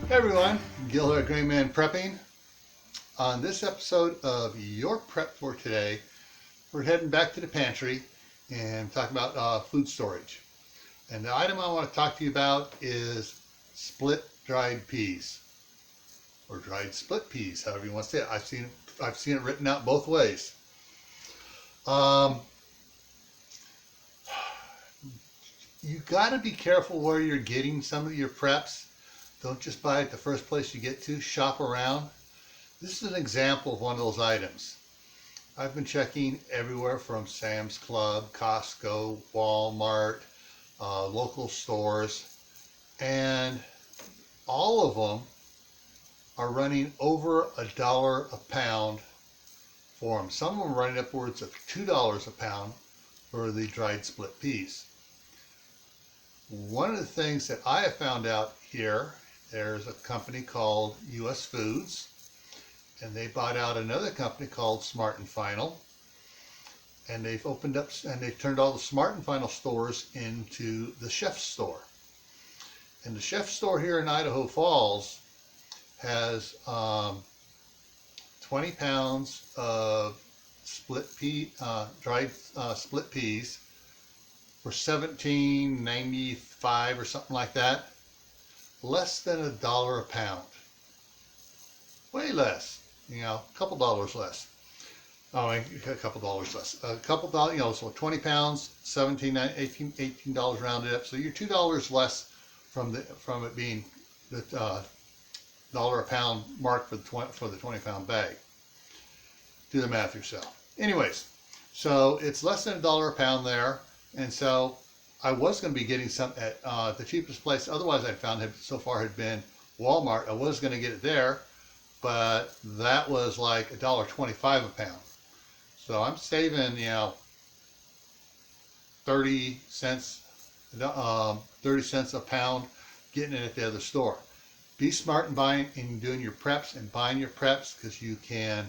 Hey everyone, Gil here at graymanprepping. On this episode of Your Prep for Today, we're heading back to the pantry and talking about food storage. And the item I want to talk to you about is split dried peas, or dried split peas, however you want to say it. I've seen it written out both ways. You got to be careful where you're getting some of your preps. Don't just buy it the first place you get to. Shop around. This is an example of one of those items. I've been checking everywhere from Sam's Club, Costco, Walmart, local stores, and all of them are running over $1 a pound for them. Some of them are running upwards of $2 a pound for the dried split peas. One of the things that I have found out here, there's a company called US Foods, and they bought out another company called Smart and Final, and they've opened up and they've turned all the Smart and Final stores into the Chef Store. And the Chef Store here in Idaho Falls has 20 pounds of dried split peas for $17.95 or something like that. Less than $1 a pound. Way less, a couple dollars less. Oh, a couple dollars less. A couple dollars, so 20 pounds, $18 rounded up. So you're $2 less from it being the dollar a pound mark for the 20 pound bag. Do the math yourself. Anyways, so it's less than $1 a pound there, and so I was going to be getting some at the cheapest place. Otherwise, I found so far had been Walmart. I was going to get it there, but that was like $1.25 a pound. So I'm saving, 30 cents a pound getting it at the other store. Be smart in buying and doing your preps and buying your preps, because you can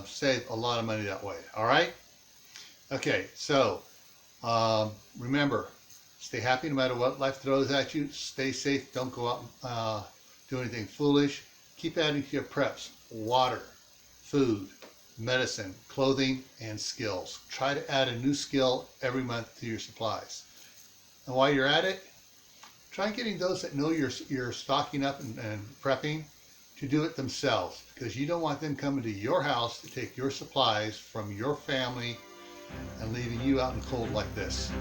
save a lot of money that way. All right. Okay. So. Remember, stay happy no matter what life throws at you. Stay safe. Don't go out and do anything foolish. Keep adding to your preps: water, food, medicine, clothing, and skills. Try to add a new skill every month to your supplies. And while you're at it, try getting those that know you're stocking up and prepping to do it themselves, because you don't want them coming to your house to take your supplies from your family and leaving you out in the cold like this.